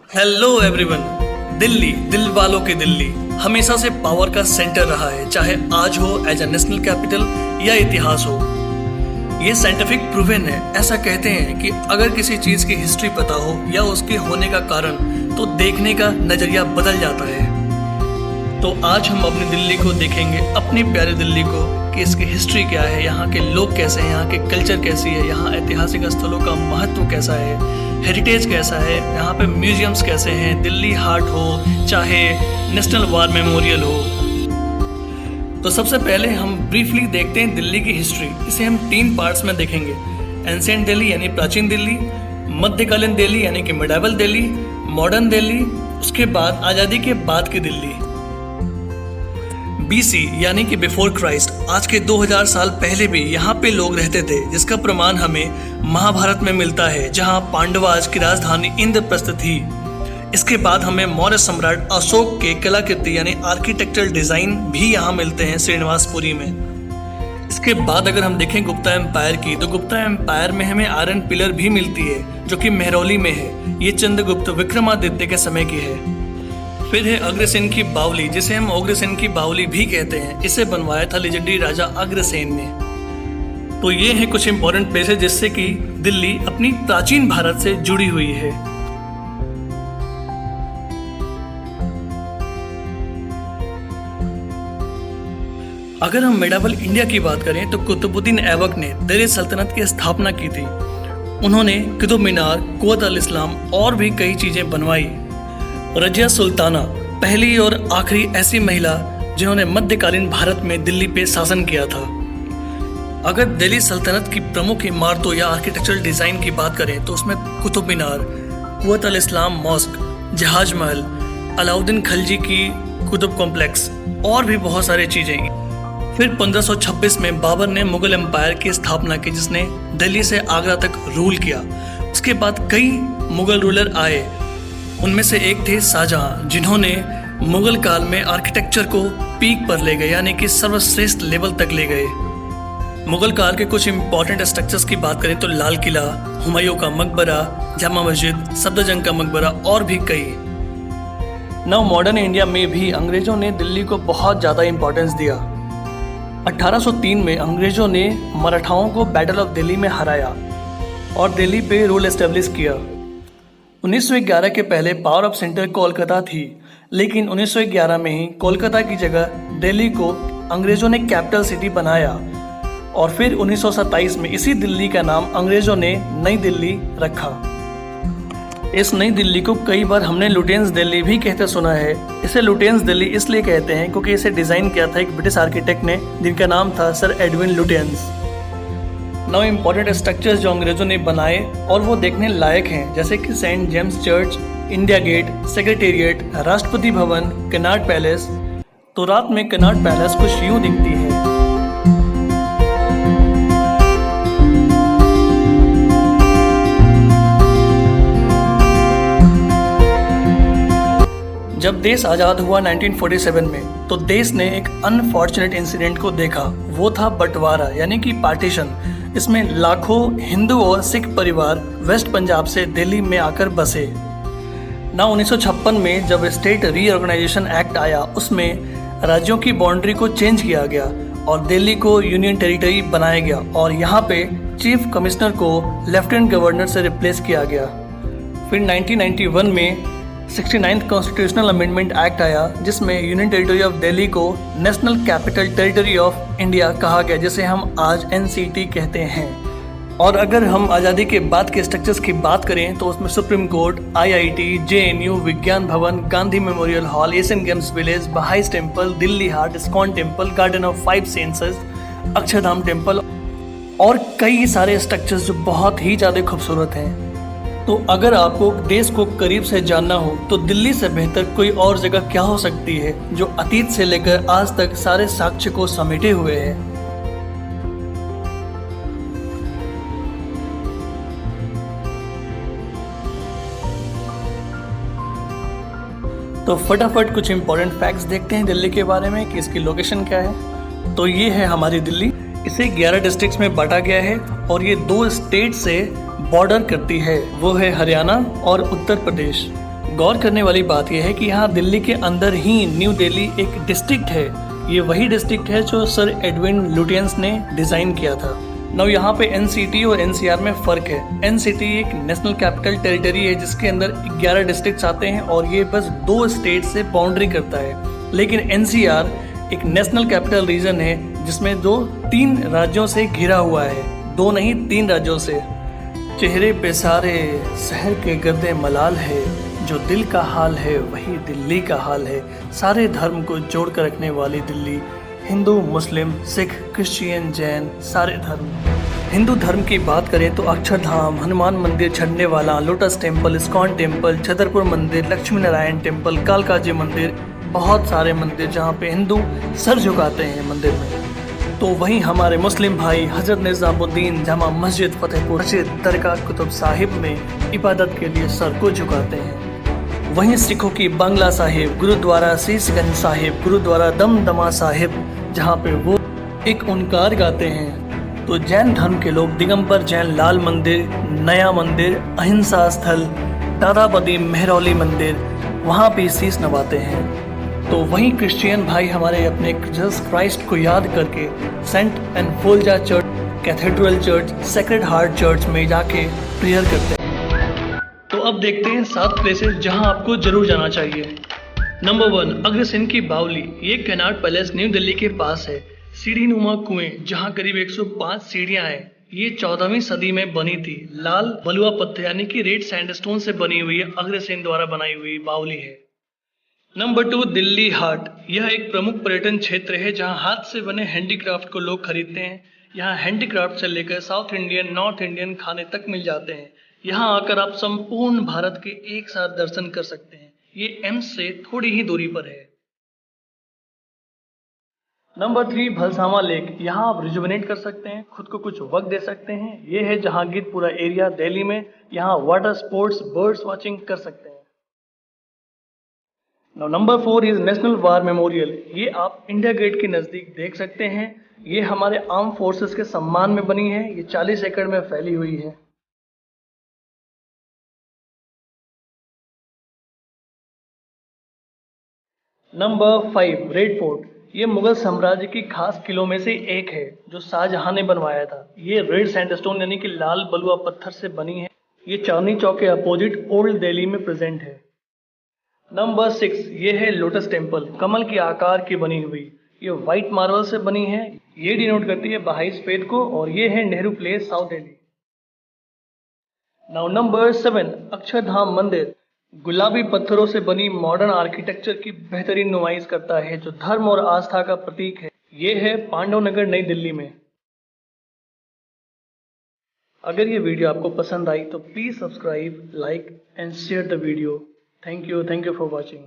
Hello everyone. Delhi, दिल वालों की दिल्ली हमेशा से पावर का सेंटर रहा है, चाहे आज हो एज अ नेशनल कैपिटल या इतिहास हो। ये साइंटिफिक प्रूवन है। ऐसा कहते हैं कि अगर किसी चीज की हिस्ट्री पता हो या उसके होने का कारण, तो देखने का नजरिया बदल जाता है। तो आज हम अपनी दिल्ली को देखेंगे, अपनी प्यारी दिल्ली को, कि इसकी हिस्ट्री क्या है, यहाँ के लोग कैसे हैं, यहाँ के कल्चर कैसी है, यहाँ ऐतिहासिक स्थलों का महत्व कैसा है, हेरिटेज कैसा है, यहाँ पे म्यूजियम्स कैसे हैं, दिल्ली हार्ट हो चाहे नेशनल वार मेमोरियल हो। तो सबसे पहले हम ब्रीफली देखते हैं दिल्ली की हिस्ट्री। इसे हम 3 पार्ट्स में देखेंगे। एंशिएंट दिल्ली यानी प्राचीन दिल्ली, मध्यकालीन दिल्ली यानी कि मिडाइवल दिल्ली, मॉडर्न दिल्ली, उसके बाद आज़ादी के बाद की दिल्ली। BC यानी कि बिफोर क्राइस्ट, आज के 2000 साल पहले भी यहाँ पे लोग रहते थे, जिसका प्रमाण हमें महाभारत में मिलता है, जहाँ पांडवाज की राजधानी इंद्रप्रस्थ थी। इसके बाद हमें मौर्य सम्राट अशोक के कलाकृति यानी आर्किटेक्चरल डिजाइन भी यहाँ मिलते हैं श्रीनिवासपुरी में। इसके बाद अगर हम देखें गुप्ता एम्पायर की, तो गुप्ता एम्पायर में हमें आयरन पिलर भी मिलती है, जो कि मेहरौली में है। ये चंद्रगुप्त विक्रमादित्य के समय की है। फिर है अग्रसेन की बावली, जिसे हम अग्रसेन की बावली भी कहते हैं। इसे बनवाया था लेजेंडरी राजा अग्रसेन ने। तो ये है कुछ इंपॉर्टेंट प्लेसेस जिससे कि दिल्ली अपनी प्राचीन भारत से जुड़ी हुई है। अगर हम मिडाइवल इंडिया की बात करें, तो कुतुबुद्दीन ऐबक ने दिल्ली सल्तनत की स्थापना की थी। उन्होंने कुतुब मीनार, कुव्वत अल इस्लाम और भी कई चीजें बनवाई। रजिया सुल्ताना पहली और आखिरी ऐसी महिला जिन्होंने मध्यकालीन भारत में दिल्ली पे शासन किया था। अगर दिल्ली सल्तनत की प्रमुख इमारतों या आर्किटेक्चरल डिजाइन की बात करें, तो उसमें कुतुब मीनार, कुव्वत अल इस्लाम मॉस्क, जहाज महल, अलाउद्दीन खिलजी की कुतुब कॉम्प्लेक्स और भी बहुत सारी चीजें। फिर 1526 में बाबर ने मुगल एम्पायर की स्थापना की, जिसने दिल्ली से आगरा तक रूल किया। उसके बाद कई मुगल रूलर आए, उनमें से एक थे शाहजहां, जिन्होंने मुगल काल में आर्किटेक्चर को पीक पर ले गए, यानी कि सर्वश्रेष्ठ लेवल तक ले गए। मुगल काल के कुछ इंपॉर्टेंट स्ट्रक्चर्स की बात करें, तो लाल किला, हुमायूं का मकबरा, जामा मस्जिद, सफदरजंग का मकबरा और भी कई। नव मॉडर्न इंडिया में भी अंग्रेजों ने दिल्ली को बहुत ज़्यादा इंपॉर्टेंस दिया। 1803 में अंग्रेजों ने मराठाओं को बैटल ऑफ दिल्ली में हराया और दिल्ली पे रूल एस्टेब्लिश किया। 1911 के पहले पावर ऑफ सेंटर कोलकाता थी, लेकिन 1911 में ही कोलकाता की जगह दिल्ली को अंग्रेजों ने कैपिटल सिटी बनाया और फिर 1927 में इसी दिल्ली का नाम अंग्रेजों ने नई दिल्ली रखा। इस नई दिल्ली को कई बार हमने लुटेंस दिल्ली भी कहते सुना है। इसे लुटेंस दिल्ली इसलिए कहते हैं क्योंकि इसे डिजाइन किया था एक ब्रिटिश आर्किटेक्ट ने, जिनका नाम था sir Edwin Lutyens. 9 important structures जो अंग्रेजों ने बनाए और वो देखने लायक हैं, जैसे कि Saint James Church, India Gate, secretariat, Rashtrapati Bhavan, Connaught palace. तो रात में कनॉट पैलेस कुछ यूं दिखती है। जब देश आज़ाद हुआ 1947 में, तो देश ने एक अनफॉर्चुनेट इंसिडेंट को देखा। वो था बंटवारा यानी कि पार्टीशन। इसमें लाखों हिंदू और सिख परिवार वेस्ट पंजाब से दिल्ली में आकर बसे। 1956 में जब स्टेट रीऑर्गेनाइजेशन एक्ट आया, उसमें राज्यों की बाउंड्री को चेंज किया गया और दिल्ली को यूनियन टेरिटरी बनाया गया और यहाँ पे चीफ कमिश्नर को लेफ्टिनेंट गवर्नर से रिप्लेस किया गया। फिर 1991 में 69th कॉन्स्टिट्यूशनल अमेंडमेंट एक्ट आया, जिसमें यूनियन टेरिटरी ऑफ दिल्ली को national capital territory of India कहा गया, जिसे हम आज NCT कहते हैं। और अगर हम आज़ादी के बाद के स्ट्रक्चर्स की बात करें, तो उसमें supreme court, IIT, JNU, Vigyan Bhavan, Gandhi memorial hall, Asian games village, Bahai's temple, Delhi Haat, ISKCON temple, garden of 5 senses, Akshardham temple और कई सारे स्ट्रक्चर्स जो बहुत ही ज़्यादा खूबसूरत हैं। तो अगर आपको देश को करीब से जानना हो, तो दिल्ली से बेहतर कोई और जगह क्या हो सकती है, जो अतीत से लेकर आज तक सारे साक्ष्य को समेटे हुए है। तो फटाफट कुछ इंपॉर्टेंट फैक्ट्स देखते हैं दिल्ली के बारे में कि इसकी लोकेशन क्या है। तो ये है हमारी दिल्ली। इसे 11 डिस्ट्रिक्ट्स में बांटा गया है और ये 2 स्टेट से बॉर्डर करती है, वो है हरियाणा और उत्तर प्रदेश। गौर करने वाली बात यह है कि यहाँ दिल्ली के अंदर ही न्यू दिल्ली एक डिस्ट्रिक्ट है। ये वही डिस्ट्रिक्ट है जो सर एडविन लुटियंस ने डिजाइन किया था। नौ यहाँ पे एनसीटी और एनसीआर में फर्क है। एनसीटी एक नेशनल कैपिटल टेरिटरी है जिसके अंदर 11 डिस्ट्रिक्ट्स आते हैं और ये बस 2 स्टेट से बाउंड्री करता है। लेकिन एनसीआर एक नेशनल कैपिटल रीजन है जिसमें 3 राज्यों से घिरा हुआ है, 2 नहीं 3 राज्यों से। चेहरे पे सारे शहर के गर्दे मलाल है, जो दिल का हाल है वही दिल्ली का हाल है। सारे धर्म को जोड़ कर रखने वाली दिल्ली, हिंदू मुस्लिम सिख क्रिश्चियन जैन सारे धर्म। हिंदू धर्म की बात करें तो अक्षरधाम, हनुमान मंदिर, झंडे वाला, lotus temple, ISKCON temple, Chhatarpur मंदिर, लक्ष्मी नारायण टेम्पल, कालकाजी मंदिर, बहुत सारे मंदिर जहाँ पे हिंदू सर झुकाते हैं मंदिर में। तो वहीं हमारे मुस्लिम भाई हजरत निजामुद्दीन जामा मस्जिद, फतेहपुर मस्जिद, दरगाह कुतुब साहिब में इबादत के लिए सर को झुकाते हैं। वहीं सिखों की बांग्ला साहिब, गुरुद्वारा शीशगंज साहिब, गुरुद्वारा दमदमा साहिब जहाँ पे वो एक ओंकार गाते हैं। तो जैन धर्म के लोग दिगंबर जैन लाल मंदिर, नया मंदिर, अहिंसा स्थल, दादाबदी मेहरौली मंदिर, वहाँ पे शीश नवाते हैं। तो वहीं क्रिश्चियन भाई हमारे अपने जीसस क्राइस्ट को याद करके सेंट एनफोल्जा church, cathedral church, sacred heart church में जाके प्रेयर करते हैं। तो अब देखते हैं 7 प्लेसेस जहां आपको जरूर जाना चाहिए। नंबर 1, अग्रसेन की बावली। ये कैनाट पैलेस न्यू दिल्ली के पास है। सीढ़ी नुमा कुएं जहां करीब 105 सीढ़ियां हैं। ये 14वीं सदी में बनी थी। लाल बलुआ पत्थर यानी कि रेड सैंडस्टोन से बनी हुई है, अग्रसेन द्वारा बनाई हुई बावली है। नंबर 2, दिल्ली हाट। यह एक प्रमुख पर्यटन क्षेत्र है जहां हाथ से बने हैंडीक्राफ्ट को लोग खरीदते हैं। यहाँ हैंडीक्राफ्ट से लेकर साउथ इंडियन, नॉर्थ इंडियन खाने तक मिल जाते हैं। यहाँ आकर आप संपूर्ण भारत के एक साथ दर्शन कर सकते हैं। ये एम्स से थोड़ी ही दूरी पर है। Number 3, Bhalsama lake. यहाँ आप रिजुविनेट कर सकते हैं, खुद को कुछ वक्त दे सकते हैं। ये है जहांगीरपुरा एरिया दिल्ली में। यहाँ वाटर स्पोर्ट्स, बर्ड्स वॉचिंग कर सकते हैं। Number 4 is national war memorial. ये आप इंडिया गेट के नजदीक देख सकते हैं। ये हमारे आर्म फोर्सेस के सम्मान में बनी है। ये 40 एकड़ में फैली हुई है। Number 5, red fort. ये मुगल साम्राज्य की खास किलों में से एक है जो शाहजहां ने बनवाया था। ये रेड सैंडस्टोन यानी कि लाल बलुआ पत्थर से बनी है। ये चांदनी चौक के अपोजिट ओल्ड दिल्ली में प्रेजेंट है। नंबर 6, ये है लोटस टेम्पल, कमल के आकार की बनी हुई। ये व्हाइट मार्बल से बनी है। ये डिनोट करती है बहाई सफेद को। और ये है Nehru place, south Delhi. Now number 7, Akshardham मंदिर। गुलाबी पत्थरों से बनी मॉडर्न आर्किटेक्चर की बेहतरीन नुमाइश करता है जो धर्म और आस्था का प्रतीक है। ये है पांडव नगर, नई दिल्ली में। अगर ये वीडियो आपको पसंद आई तो please subscribe, like and share the video. Thank you for watching.